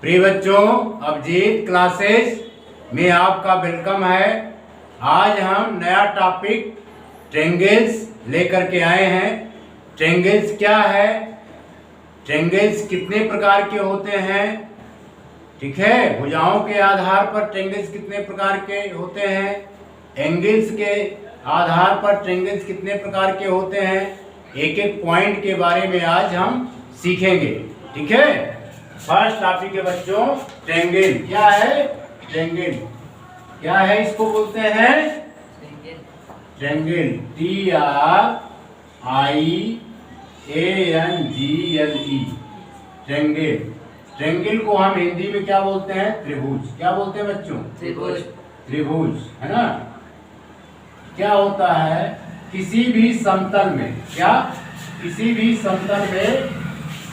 प्रिय बच्चों, अभिजीत क्लासेस में आपका वेलकम है। आज हम नया टॉपिक ट्रेंगल्स लेकर के आए हैं। ट्रेंगल्स क्या है, ट्रेंगल्स कितने प्रकार के होते हैं, ठीक है। भुजाओं के आधार पर ट्रेंगल्स कितने प्रकार के होते हैं, एंगल्स के आधार पर ट्रेंगल्स कितने प्रकार के होते हैं, एक एक पॉइंट के बारे में आज हम सीखेंगे, ठीक है। फर्स्ट टॉपिक है बच्चों ट्रेंगल। क्या है ट्रेंगल, क्या है, इसको बोलते हैं ट्रेंगल, TRIANGLE, ट्रेंगल। ट्रेंगल को हम हिंदी में क्या बोलते हैं, त्रिभुज। क्या बोलते हैं बच्चों, त्रिभुज। त्रिभुज है ना। क्या होता है, किसी भी समतल में, क्या, किसी भी समतल में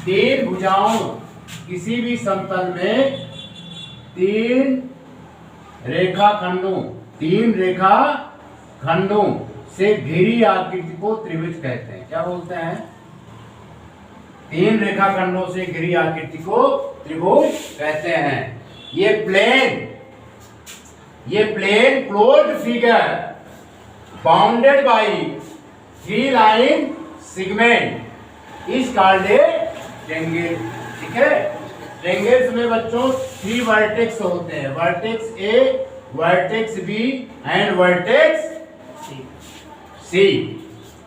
तीन भुजाओं, किसी भी समतल में तीन रेखाखंडों से घिरी आकृति को त्रिभुज कहते हैं। क्या बोलते हैं, तीन रेखाखंडों से घिरी आकृति को त्रिभुज कहते हैं। ये plane closed figure bounded by three line segment is called a triangle, ठीक है। ट्रेंगल्स में बच्चों थ्री वर्टेक्स होते हैं, vertex A, vertex B and vertex C,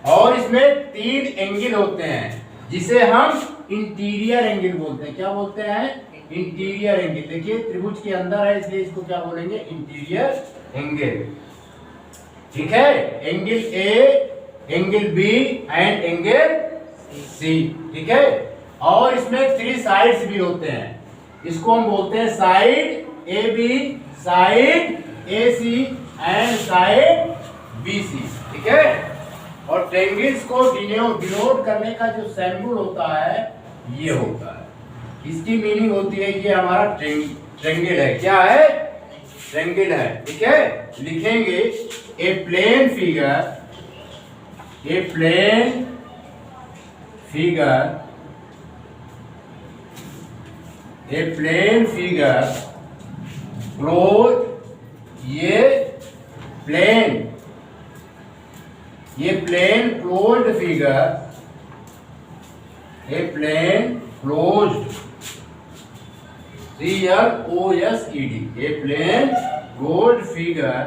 और इसमें तीन एंगल होते हैं जिसे हम इंटीरियर एंगल बोलते हैं। क्या बोलते हैं, इंटीरियर एंगल। देखिए त्रिभुज के अंदर है इसलिए इसको क्या बोलेंगे, इंटीरियर एंगल, ठीक है। Angle A, angle B and angle C, ठीक है। और इसमें थ्री साइड्स भी होते हैं, इसको हम बोलते हैं side A B, side A C and side B C, ठीक है। और ट्रेंगल्स को डिनोट करने का जो सिंबल होता है ये होता है, इसकी मीनिंग होती है ये हमारा ट्रेंगल है। क्या है, ट्रेंगल है, ठीक है। लिखेंगे ए प्लेन फिगर क्लोज, ये plane closed figure, a plane closed, CLOSED, a plane closed figure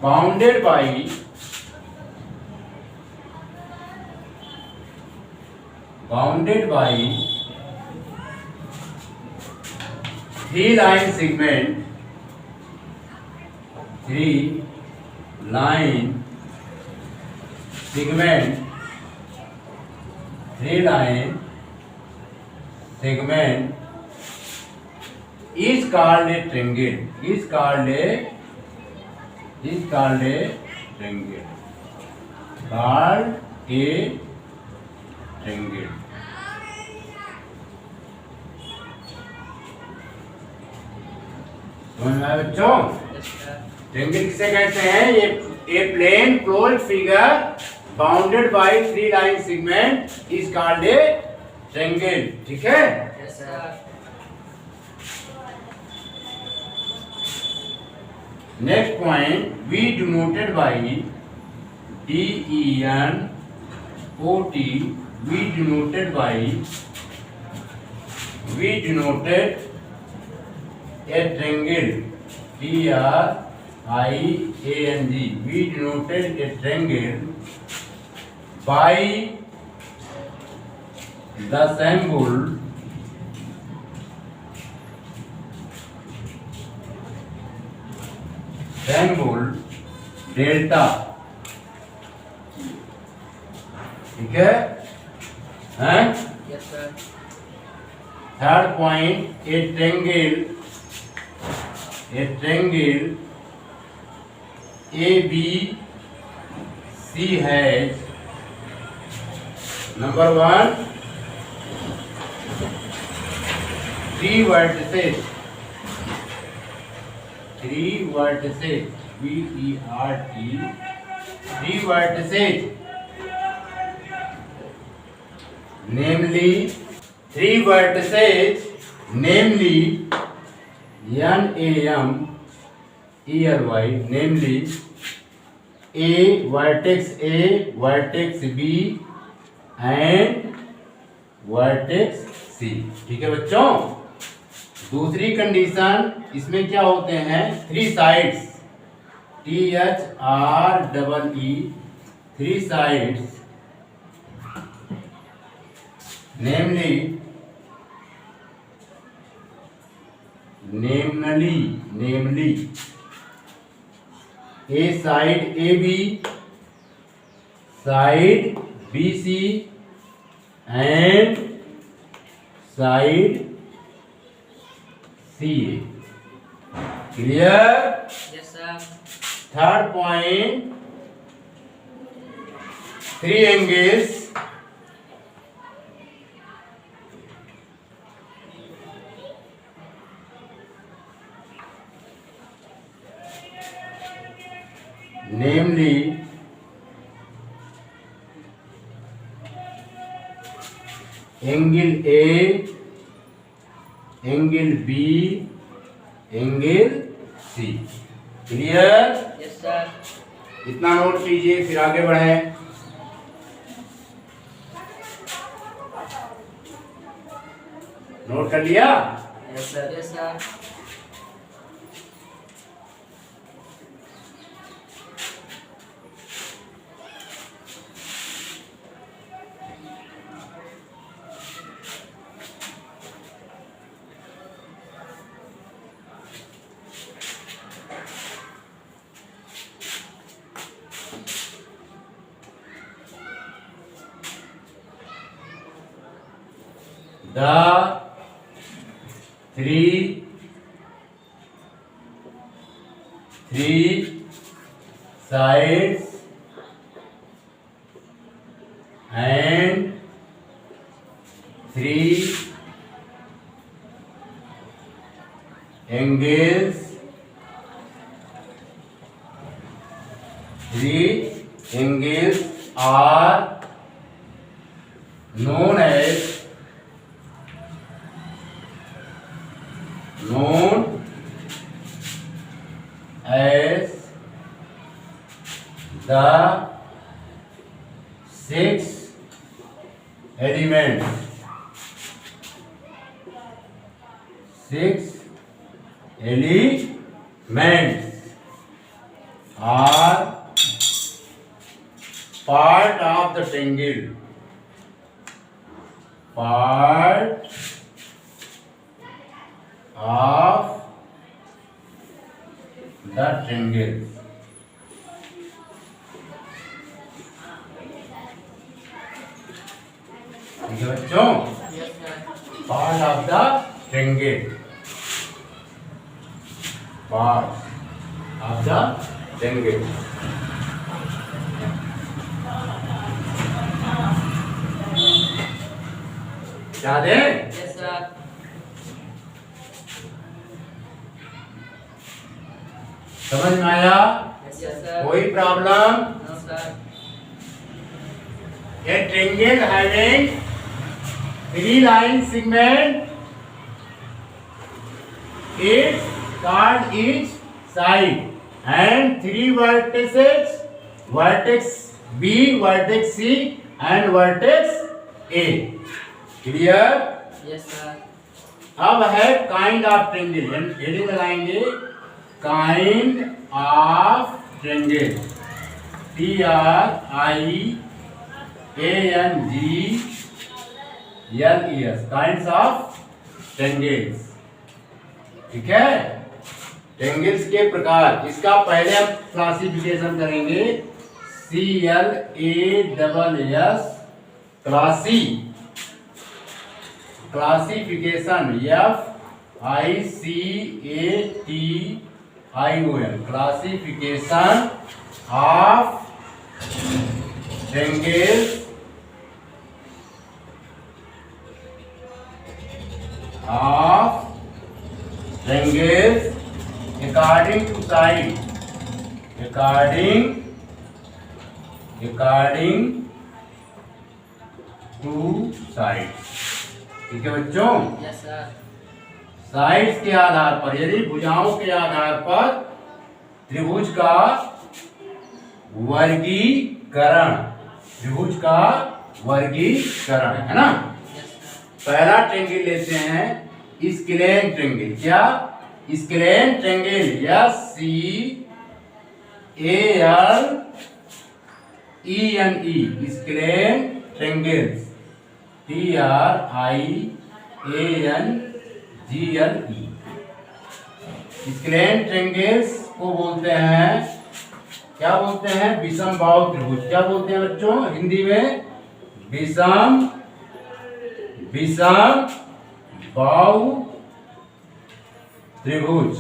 bounded by three line segment, is called a triangle, is called a triangle, समझ में आया बच्चों। ट्रेंगल किसे कहते हैं, ये plane closed figure bounded by three line segment is called a triangle, ठीक है। Next point, we denoted by DENOT, we denoted a triangle, TRIANG, we denoted a triangle by the symbol delta, ठीक है। Yes sir. Third point, a triangle ABC has number one three vertices, VERT, three vertices namely three vertices, namely NAM ELY, namely A, vertex A, vertex B and vertex C। ठीक है बच्चों। दूसरी condition इसमें क्या होते हैं, three sides, THREE, three sides, namely A side AB, side BC and side CA। Clear? Yes, sir. Third point, three angles, namely angle A, angle B, angle C। Clear? Yes, sir. इतना note कीजिए फिर आगे बढ़ें। Note कर लिया? Yes, sir. Yes, sir. The three sides and three angles, are known as the six elements, are part of the triangle, part of the triangle। ठीक है बच्चों, Yes, sir. Part of the triangle, part of the triangle. याद है? Yes, sir. समझ में आया? Yes, sir. कोई problem? No, sir. A triangle having three line segment is called each side and three vertices, vertex B, vertex C and vertex A। Clear? Yes, sir. अब है kind of triangle, heading लगाएंगे kind of triangle, TRIANGLES, kinds of triangles. ठीक है, triangles के प्रकार, इसका पहले हम क्लासिफिकेशन करेंगे, CLASS classy, classification FICATION, classification of triangles according to side, according two sides. ठीक है बच्चों, Yes, sir. साइड्स के आधार पर, यदि भुजाओं के आधार पर त्रिभुज का वर्गीकरण, त्रिभुज का वर्गीकरण है ना। Yes, sir. पहला ट्रेंगल लेते हैं स्क्लेन ट्रेंगल। क्या? Scalene triangle, SCALENE, scalene triangles, TRIANGLE। Scalene triangles को बोलते हैं, क्या बोलते हैं? विषम बाहु त्रिभुज। क्या बोलते हैं बच्चों हिंदी में? विषम बाहु त्रिभुज,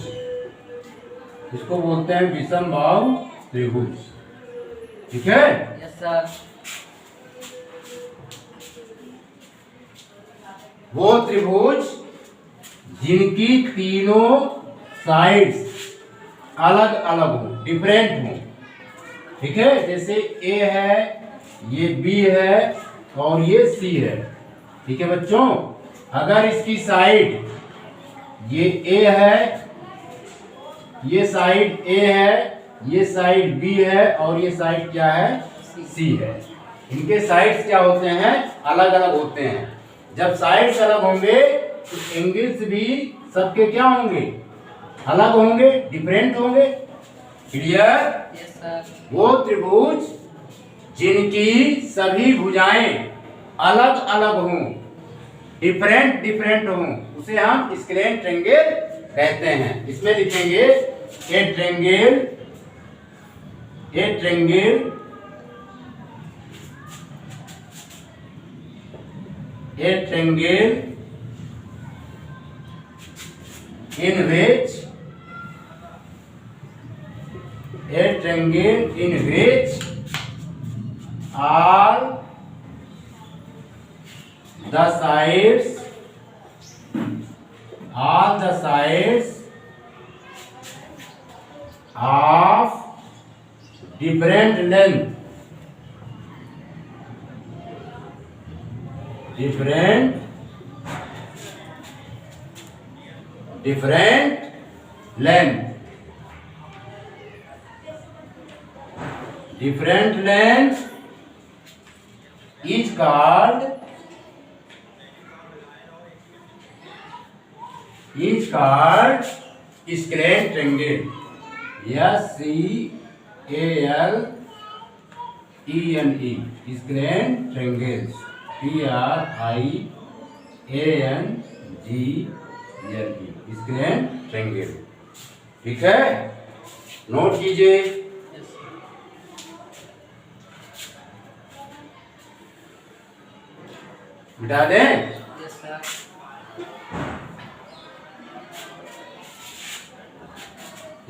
इसको बोलते हैं विषम बाहु त्रिभुज। ठीक है। Yes, sir. वो त्रिभुज जिनकी तीनों साइड्स अलग अलग हो, डिफरेंट हो। ठीक है, जैसे ए है, ये बी है और ये सी है। ठीक है बच्चों, अगर इसकी साइड, ये ए है, ये साइड ए है, ये साइड बी है और ये साइड क्या है? सी है। इनके साइड्स क्या होते हैं? अलग अलग होते हैं। जब साइड्स अलग होंगे तो एंगल्स भी सबके क्या होंगे? अलग होंगे, डिफरेंट होंगे। क्लियर? Yes, sir. वो त्रिभुज जिनकी सभी भुजाएं अलग अलग हों, डिफरेंट हों, उसे हम स्क्लेन ट्रेंगल कहते हैं। इसमें लिखेंगे a triangle in which all the sides of different length, different length is called scalene triangle. SCALENE, scalene triangles, TRIANGLE, scalene triangle। ठीक है, नोट कीजिए। Yes, sir. मिटा दें। Yes, sir.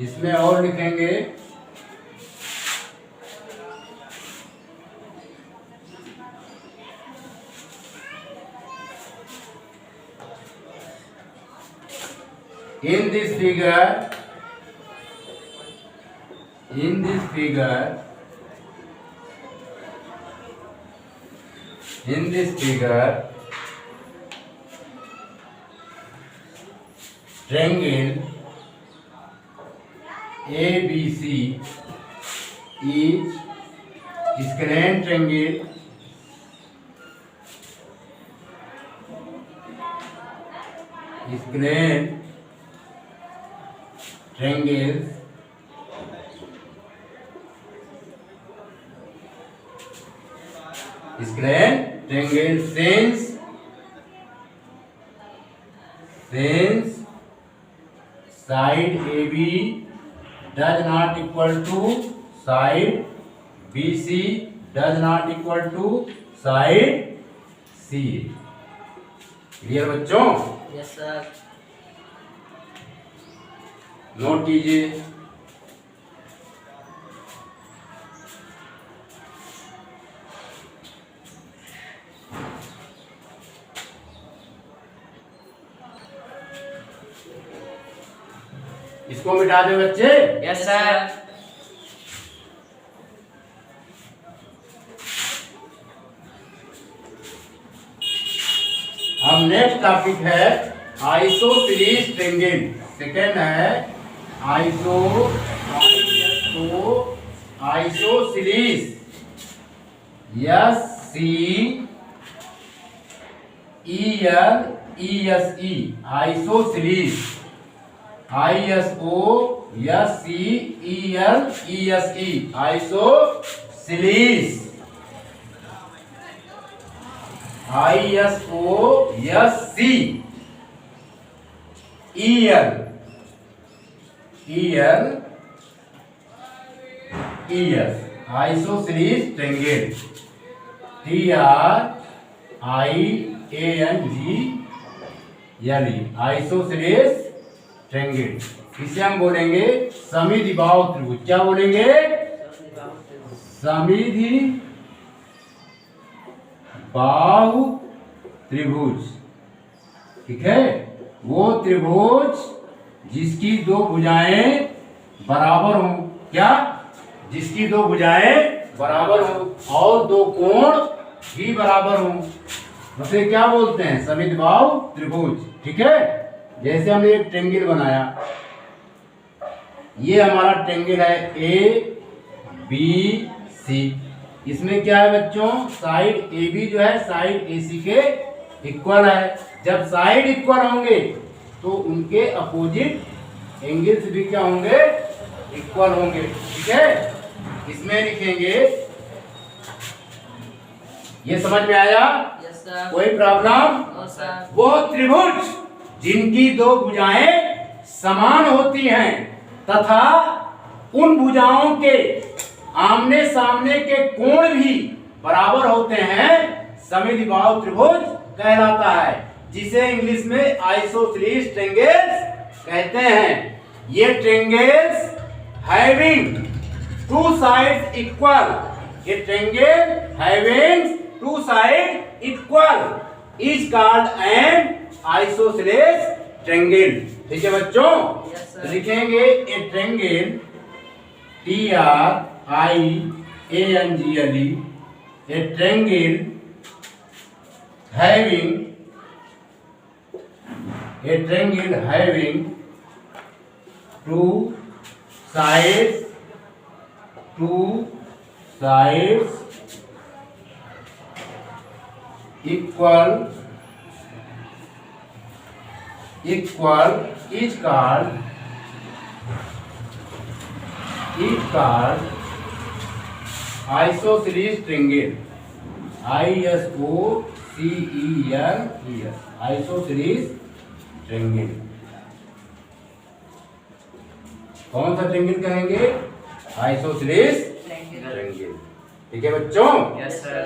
इसमें और लिखेंगे in this figure triangle ABC is scalene triangle triangles scalene triangle since side AB does not equal to side BC does not equal to side CA। Clear बच्चों? Yes, sir. Note कीजिए। इसको मिटा दे बच्चे। Yes, sir. अब next topic है isosceles triangle. Second है isosceles, SCELESE, isosceles, ISOSCELESE, isosceles, ISOSCELES, isosceles triangle, TRIANGLE, isosceles triangle. इसे हम बोलेंगे समद्विबाहु त्रिभुज। क्या बोलेंगे? समद्विबाहु त्रिभुज। ठीक है, वो त्रिभुज जिसकी दो भुजाएं बराबर हों। क्या? जिसकी दो भुजाएं बराबर हों और दो कोण भी बराबर हों, उसे क्या बोलते हैं? समद्विबाहु त्रिभुज। ठीक है, जैसे हमने एक ट्रायंगल बनाया, ये हमारा ट्रायंगल है ABC। इसमें क्या है बच्चों? साइड AB जो है साइड AC के इक्वल है। जब साइड इक्वल होंगे तो उनके अपोजिट एंगल्स भी क्या होंगे? इक्वल होंगे। ठीक है, इसमें लिखेंगे। ये समझ में आया? Yes sir. कोई प्रॉब्लम? No sir. वो त्रिभुज जिनकी दो भुजाएं समान होती हैं तथा उन भुजाओं के आमने सामने के कोण भी बराबर होते हैं, समद्विबाहु त्रिभुज कहलाता है, जिसे इंग्लिश में आइसोसेलेस ट्रायंगल्स कहते हैं। ये triangles having two sides equal, ये triangle having two side equal is called an isosceles triangle. ठीक है बच्चों, यस सर। लिखेंगे a triangle TRIANGLE, a triangle having two sides equal is called isosceles triangle, ISOCELES, isosceles triangle। कौन सा triangle कहेंगे? Isosceles triangle. ठीक है बच्चों, यस सर।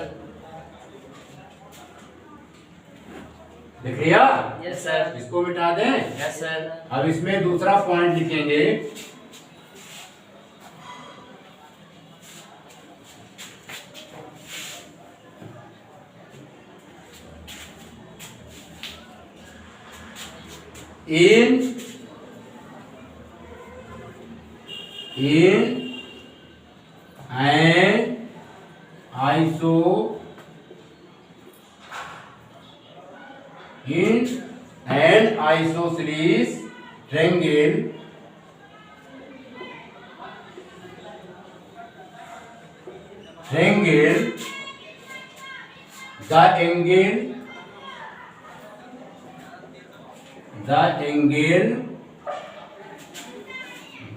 देख लिया? Yes sir. इसको मिटा दें। Yes sir. अब इसमें दूसरा पॉइंट लिखेंगे। in an isosceles triangle,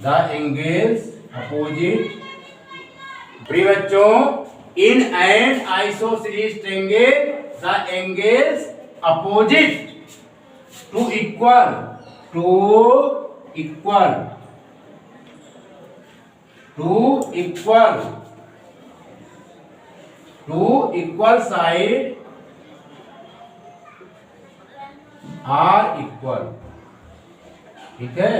the angles opposite। प्रिय बच्चों, in an isosceles triangle the angles opposite to equal side are equal। ठीक है,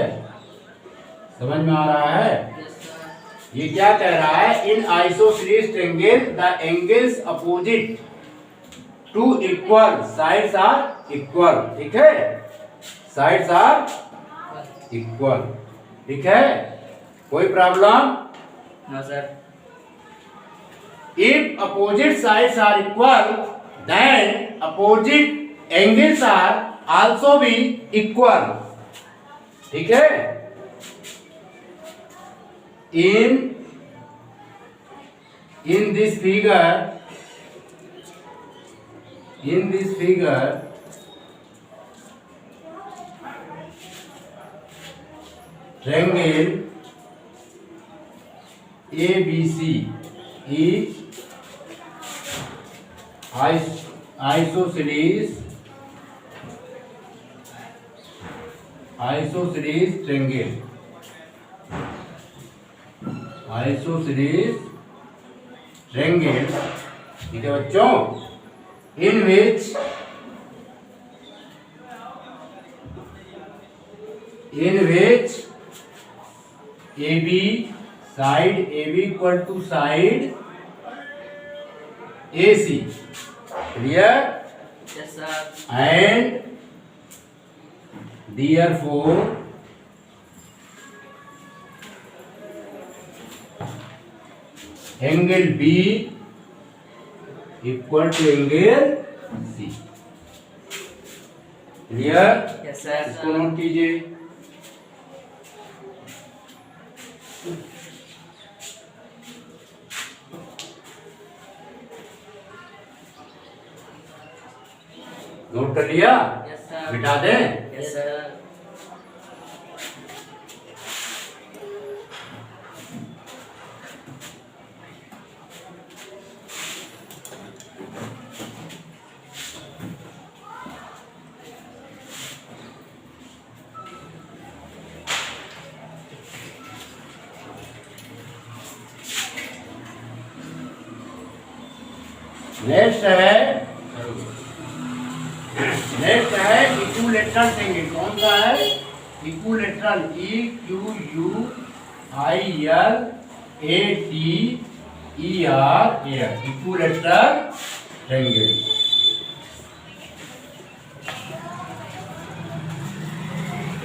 समझ में आ रहा है? Yes sir. ये क्या कह रहा है? In isosceles triangle the angles opposite to equal sides are equal. ठीक है, साइड्स आर इक्वल। ठीक है, कोई problem? No sir. If opposite sides are equal, then opposite angles are also be equal, ठीक है। in this figure triangle ABC is isosceles triangle, ठीक है बच्चों, in which AB side AB equal to side AC, clear, Yes, sir. and therefore angle B equal to angle C, clear। Yes, sir. इसको note कीजिए। Note कर लिया? Yes, sir. मिटा दें? Yes, sir. Next है इक्विलेटरल ट्रायंगल। कौन सा है? Equilateral, EQUILATER, equilateral triangle.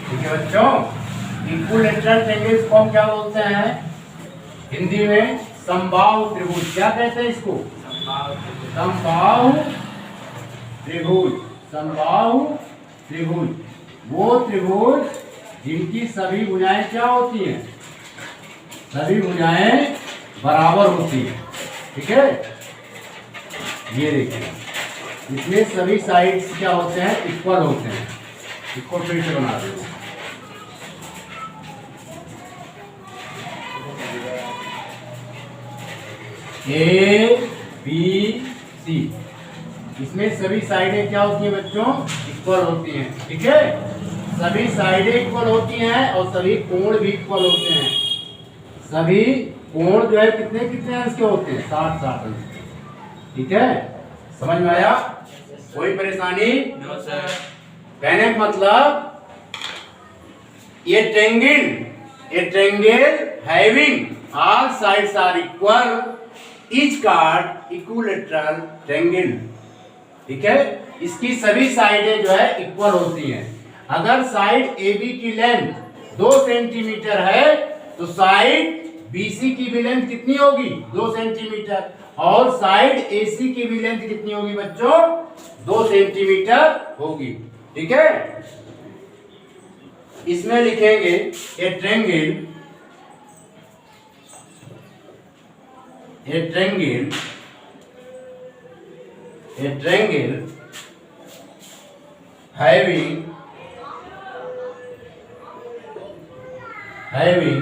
ठीक है बच्चों, इक्विलेटरल ट्रायंगल को हम क्या बोलते हैं हिंदी में? समबाहु त्रिभुज। क्या कहते हैं इसको? समबाहु त्रिभुज। समबाहु त्रिभुज वो त्रिभुज जिनकी सभी भुजाएं क्या होती हैं? सभी भुजाएं बराबर होती हैं, ठीक है। ये देखिए, इसमें सभी साइड्स क्या होते हैं? इक्वल होते हैं। इसको फिर से बना देंगे। ABC, इसमें सभी साइडें क्या होती हैं बच्चों? इक्वल होती हैं, ठीक है। सभी साइडें इक्वल होती हैं और सभी कोण भी इक्वल होते हैं। सभी कोण जो है कितने कितने अंश के होते हैं? 60 अंश के, ठीक है। समझ में आया? कोई परेशानी? No, sir. कहने का मतलब ये triangle having all sides are equal is called equilateral triangle, ठीक है। इसकी सभी साइडें जो है इक्वल होती हैं। अगर साइड AB की लेंथ 2 सेंटीमीटर है तो साइड BC की भी लेंथ कितनी होगी? 2 सेंटीमीटर। और साइड AC की भी लेंथ कितनी होगी बच्चों? 2 सेंटीमीटर होगी, ठीक है। इसमें लिखेंगे a triangle having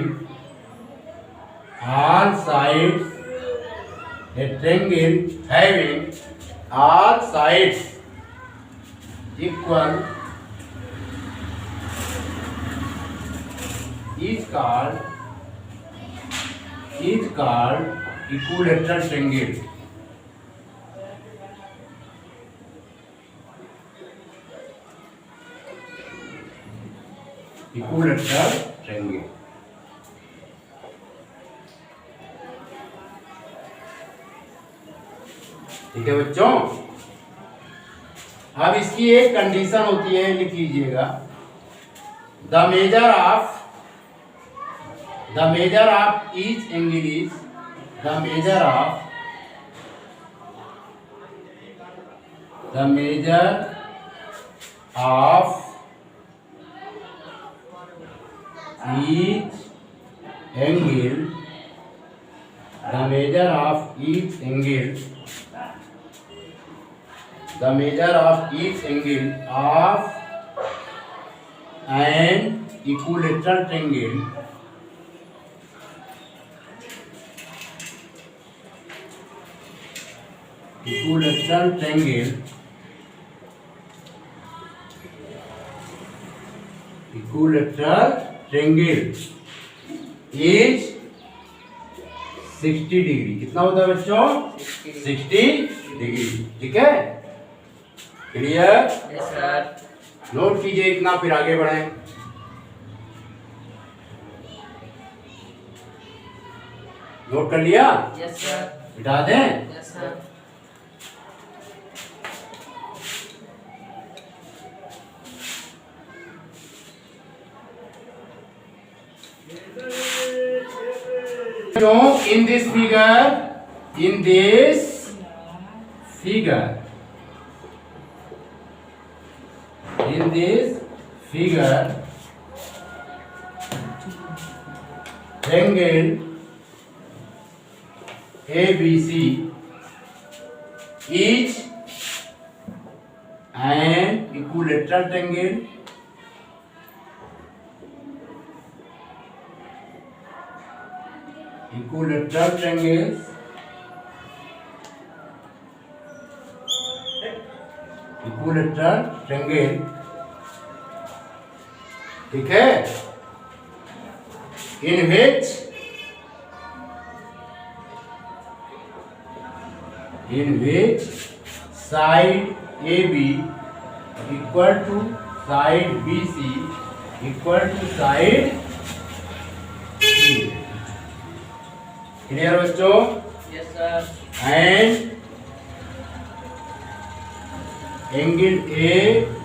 all sides, a triangle having all sides equal is called equilateral triangle। Equilateral triangle, ठीक है बच्चों। अब इसकी एक कंडीशन होती है, लिख लीजिएगा। The measure of each angle is the measure of each angle, the measure of each angle, the measure of each angle of an equilateral triangle equilateral triangle is 60 degree. कितना होता है बच्चों? 60 डिग्री। ठीक है, क्लियर? Yes sir. नोट कीजिए इतना, फिर आगे बढ़ें। नोट कर लिया? Yes sir. मिटा दें? Yes sir. So in this figure, triangle ABC is an equilateral triangle equilateral triangle, ठीक है, in which side AB equal to side BC equal to side C। Clear बच्चों? Yes sir. And angle A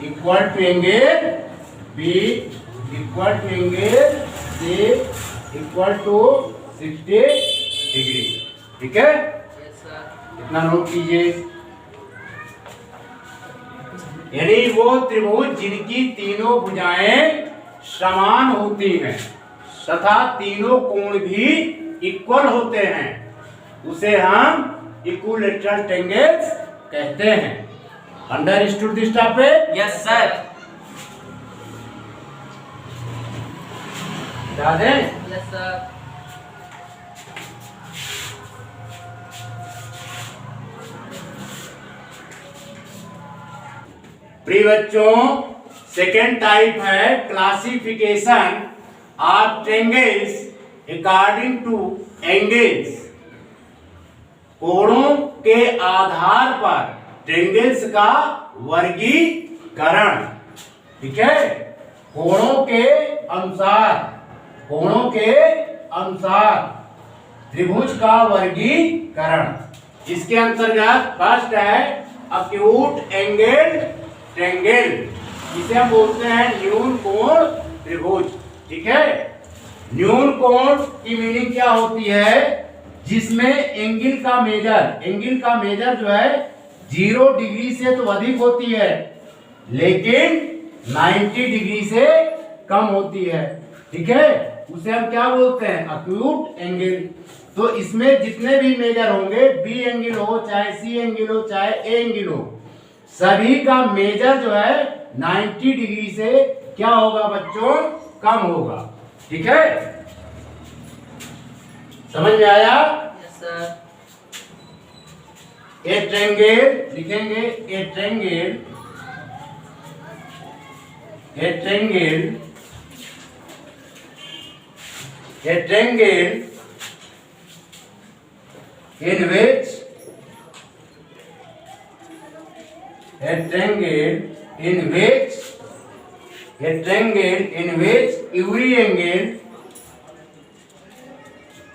equal to angle B equal to angle C equal to 60 degree. ठीक है, yes sir. इतना note कीजिए। यानी वो त्रिभुज जिनकी तीनों भुजाएं समान होती हैं तथा तीनों कोण भी इक्वल होते हैं, उसे हम इक्विलैटरल ट्रायंगल्स कहते हैं। Understood this topic? Yes sir. बता दें? Yes sir. प्रिय बच्चों, सेकेंड टाइप है classification of triangles according two angles. कोणों के आधार पर ट्रायंगल्स का वर्गीकरण। ठीक है, कोणों के अनुसार त्रिभुज का वर्गीकरण। इसके अंतर्गत फर्स्ट है अक्यूट एंगल ट्रायंगल, जिसे हम बोलते हैं न्यून कोण त्रिभुज। ठीक है, न्यून कोण की मीनिंग क्या होती है? जिसमें एंगल का मेजर जो है 0 डिग्री से तो अधिक होती है, लेकिन 90 डिग्री से कम होती है। ठीक है, उसे हम क्या बोलते हैं? Acute angle. तो इसमें जितने भी मेजर होंगे, बी एंगल हो चाहे सी एंगल हो चाहे ए एंगल हो, सभी का मेजर जो है 90 डिग्री से क्या होगा बच्चों? कम होगा। ठीक है, समझ में आया? Yes sir. ए ट्रायंगल लिखेंगे, a triangle in which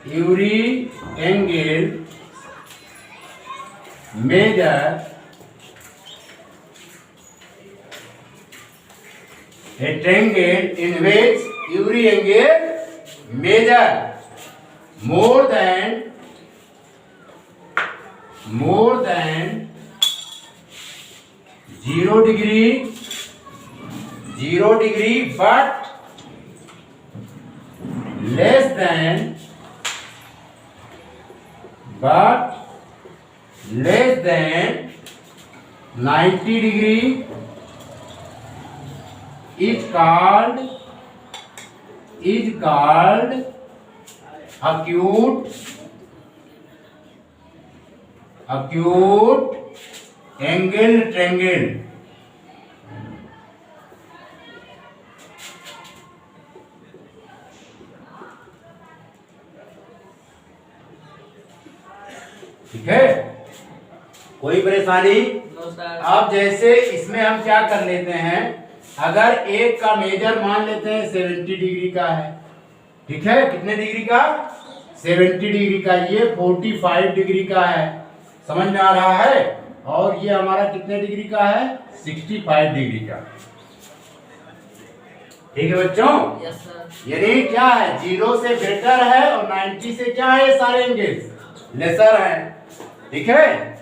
every angle measure a triangle in which every angle measure more than 0 degree 0 degree but less than 90 degree is called acute angle triangle. ठीक है, कोई परेशानी? No sir. अब जैसे इसमें हम क्या कर लेते हैं, अगर एक का मेजर मान लेते हैं 70 डिग्री का है, ठीक है, कितने डिग्री का? 70 डिग्री का, ये 45 डिग्री का है, समझ में आ रहा है? और ये हमारा कितने डिग्री का है? 65 डिग्री का। ठीक है बच्चों? Yes sir. यानी क्या है, 0 से ग्रेटर है और 90 से क्या है, ये सारे एंगल्स लेसर है। ठीक है,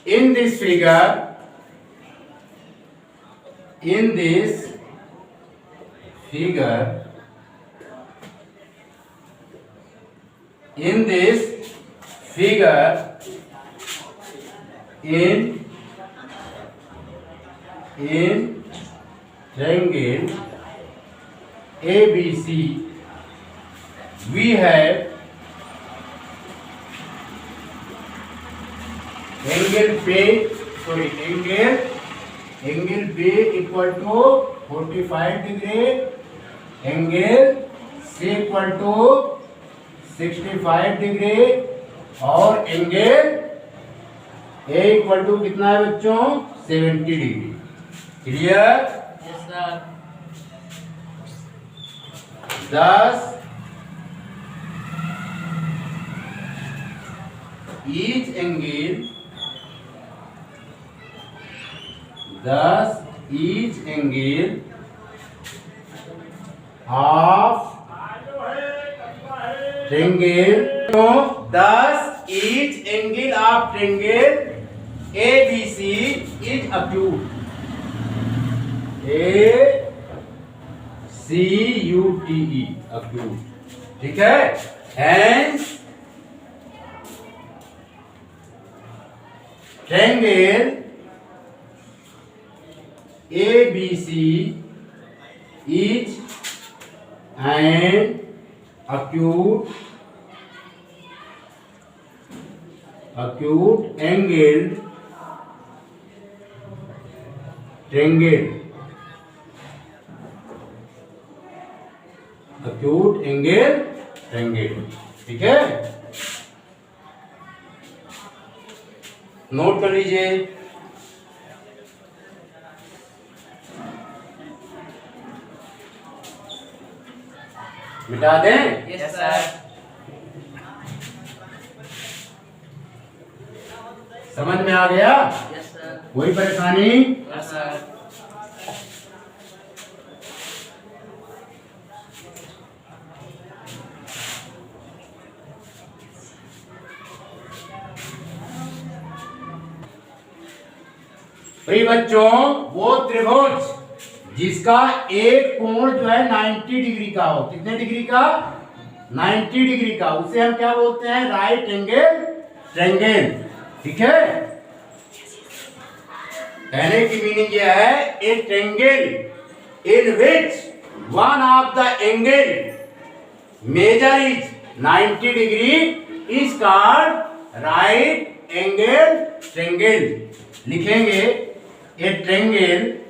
in this figure in this figure in triangle ABC we have angle B equal to 45 degree, angle C equal to 65 degree और एंगल A इक्वल टू कितना है बच्चों? 70 degree. Clear? Yes sir. 10 each angle of triangle, तो 10 each angle of triangle ABC is acute. ACUTE acute. ठीक है, hence triangle ABC is an acute angled triangle. acute angle triangle. ठीक है, note कर लीजिए। मिटा दें? Yes sir. समझ में आ गया? Yes sir. कोई परेशानी? Yes sir. भाई बच्चों, वो त्रिभुज जिसका एक कोण जो है 90 डिग्री का हो, कितने डिग्री का? 90 डिग्री का, उसे हम क्या बोलते हैं? Right angle triangle. ठीक है, कहने की मीनिंग यह है, a triangle in which one of the angle measure is 90 degree is called right angle triangle. लिखेंगे, a triangle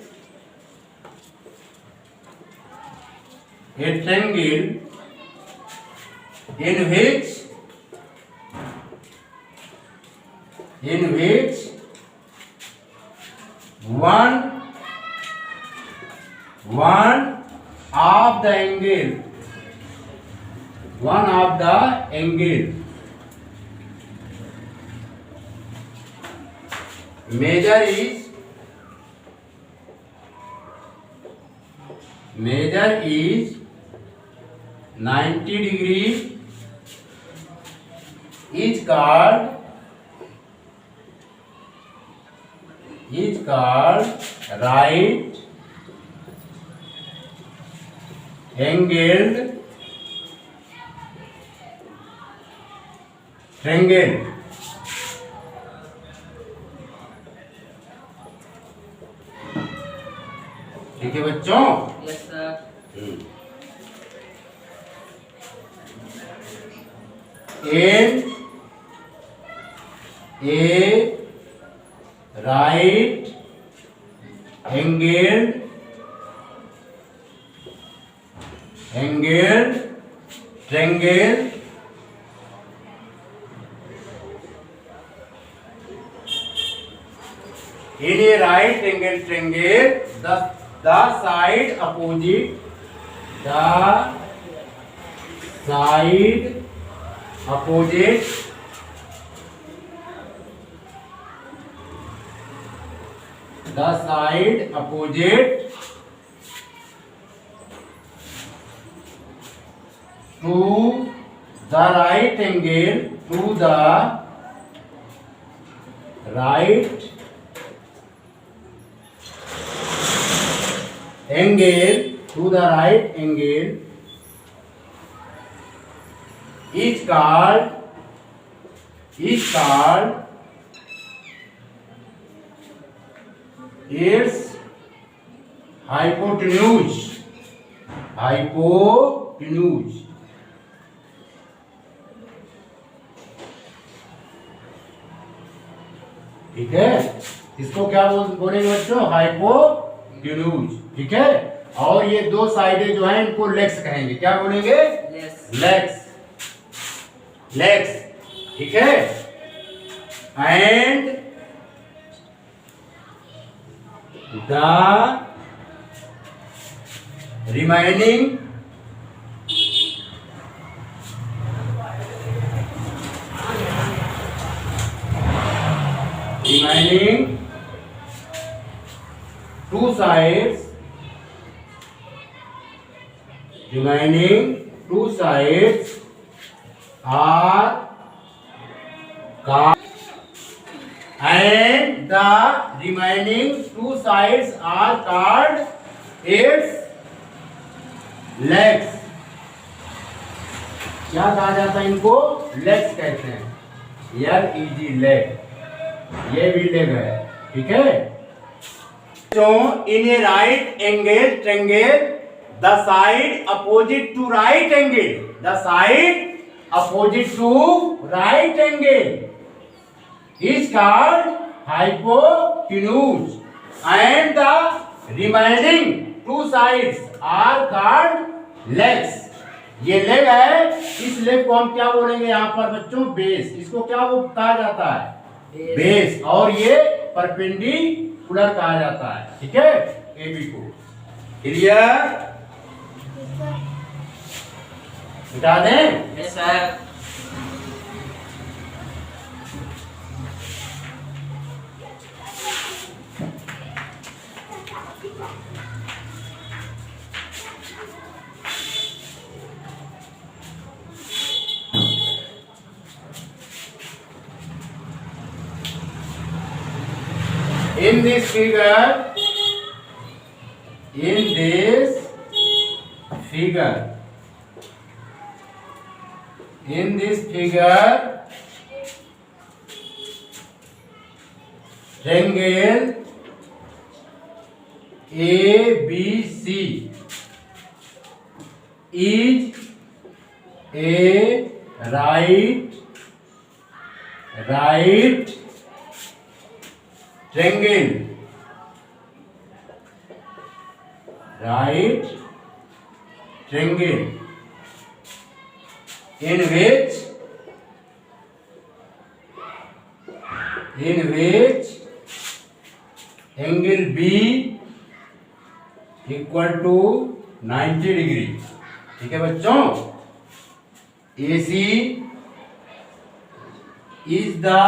in which one of the angle measure is 90 degree is called right angled triangle. ठीक है बच्चों। Yes, sir. An a right angled triangle in a right angle triangle the side opposite the side opposite to the right angle to the right angle to the right angle is called its hypotenuse ठीक है। इसको क्या बोलेंगे बच्चों? Hypotenuse. ठीक है। और ये दो साइडें जो हैं इनको लेग्स कहेंगे। क्या बोलेंगे? लेग्स। ठीक है। And the remaining two sides are called and the remaining two sides are called its legs। क्या कहा जाता है इनको? लेग्स कहते हैं। LEG लेग, ये भी लेग है। ठीक है। So in a right angle triangle the side opposite to right angle is called hypotenuse and the remaining two sides are called legs। ये लेग है। इस लेग को हम क्या बोलेंगे यहाँ पर बच्चों? बेस। इसको क्या वो कहा जाता है? बेस। और ये परपेंडिकुलर कहा जाता है। ठीक है। AB को क्लियर? बता दें? Yes, sir. In this figure triangle ABC is a right triangle in which angle B equal to 90 degree। ठीक है बच्चों। AC is the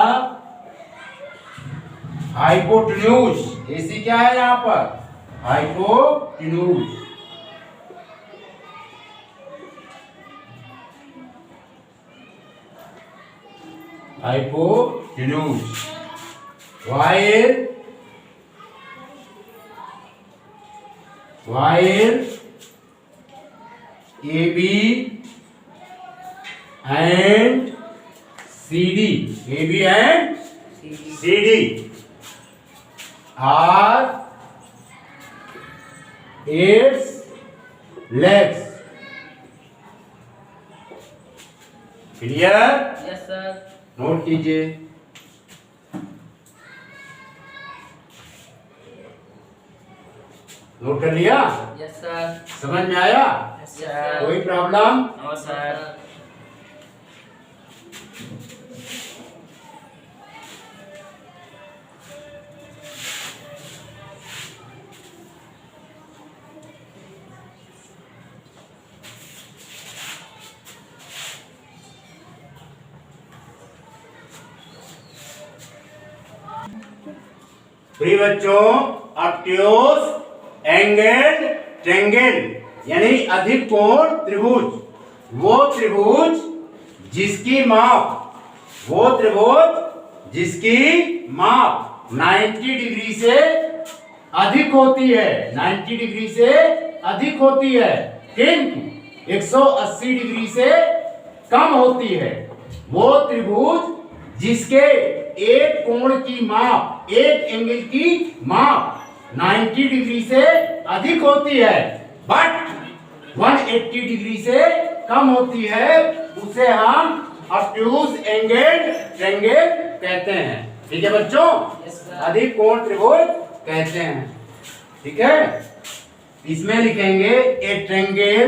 hypotenuse। AC क्या है यहाँ पर? hypotenuse। while AB and CD. AB and CD are its legs. Clear? Yes, sir. Note कीजिए। Note कर लिया? Yes, sir. समझ में आया? Yes, sir. कोई प्रॉब्लम? No, sir. प्रिय बच्चों, ऑब्ट्यूज एंगल ट्रायंगल यानी अधिक कोण त्रिभुज, वो त्रिभुज जिसकी माप 90 डिग्री से अधिक होती है, 90 डिग्री से अधिक होती है, किंतु 180 डिग्री से कम होती है। वो त्रिभुज जिसके एक कोण की माप, एक एंगल की माप 90 डिग्री से अधिक होती है बट 180 डिग्री से कम होती है, उसे हम ऑब्ट्यूज एंगल ट्रायंगल कहते हैं। ठीक है बच्चों? Yes, sir. अधिक कोण त्रिभुज कहते हैं। ठीक है? इसमें लिखेंगे a triangle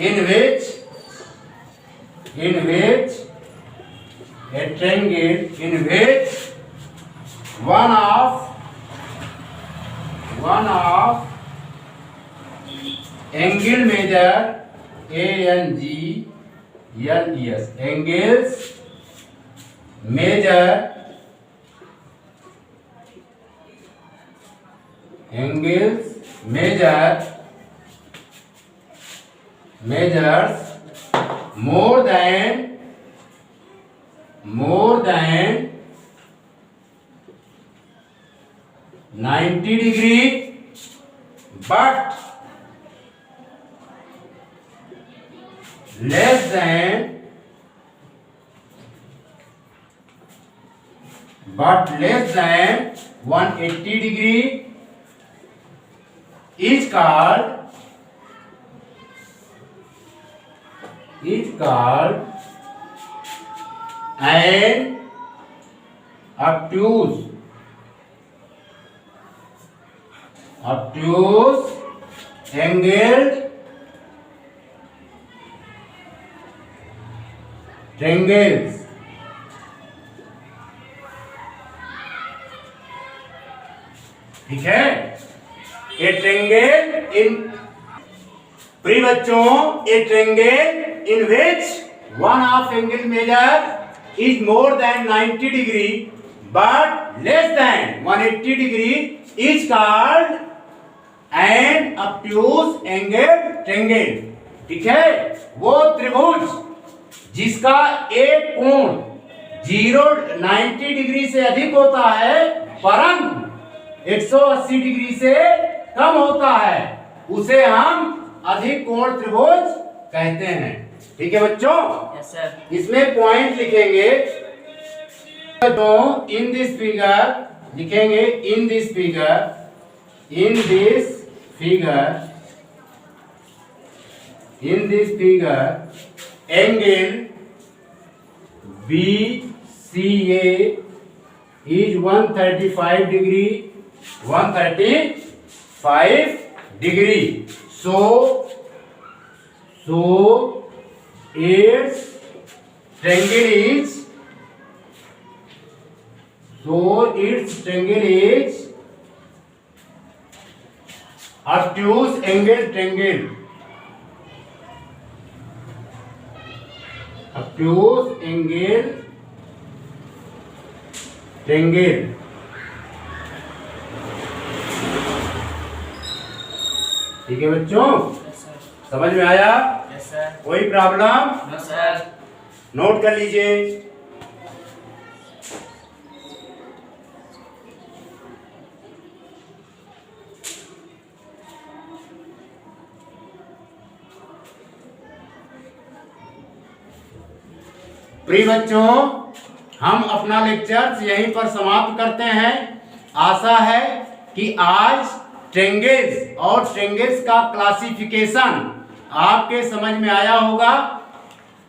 in which one of angle measure ANGLES angles measures more than 90 degree but less than 180 degree is called an obtuse angled triangles। ठीक है? ए ट्रायंगल इन प्रिय बच्चों, ए triangle in which one of angle measure is more than 90 degree but less than 180 degree is called an obtuse angle triangle। ठीक है? वो त्रिभुज जिसका एक कोण 90 डिग्री से अधिक होता है परंतु 180 डिग्री से कम होता है, उसे हम अधिक कोण त्रिभुज कहते हैं। ठीक है बच्चों? Yes, sir. इसमें पॉइंट लिखेंगे तो इन दिस फिगर लिखेंगे, in this figure angle BCA is 135 degree, so its triangle is obtuse angle triangle। ठीक है बच्चों? Yes, sir. समझ में आया? Yes, sir. कोई प्रॉब्लम? No, sir. नोट कर लीजिए। प्रिय बच्चों, हम अपना लेक्चर यहीं पर समाप्त करते हैं। आशा है कि आज ट्रेंगल्स और ट्रेंगल्स का क्लासिफिकेशन आपके समझ में आया होगा।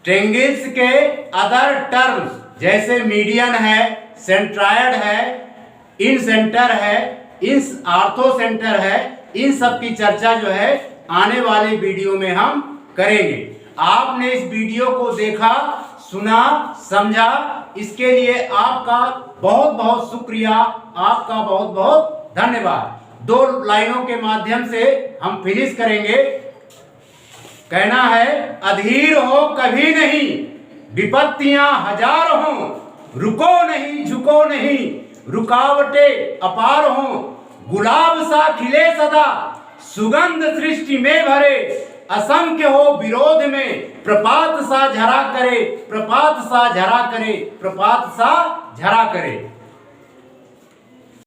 ट्रेंगल्स के अदर टर्म्स जैसे मीडियन है, सेंट्रायड है, इन सेंटर है, इन आर्थो सेंटर है, इन सब की चर्चा जो है आने वाले वीडियो में हम करेंगे। आपने इस वीडियो को देखा, सुना, समझा, इसके लिए आपका बहुत बहुत शुक्रिया, आपका बहुत बहुत धन्यवाद। 2 लाइनों के माध्यम से हम फिनिश करेंगे। कहना है, अधीर हो कभी नहीं, विपत्तियां हजार हों, रुको नहीं झुको नहीं, रुकावटें अपार हों, गुलाब सा खिले सदा, सुगंध सृष्टि में भरे, असंख्य हो विरोध में, प्रपात सा झरा करे, प्रपात सा झरा करे, प्रपात सा झरा करे।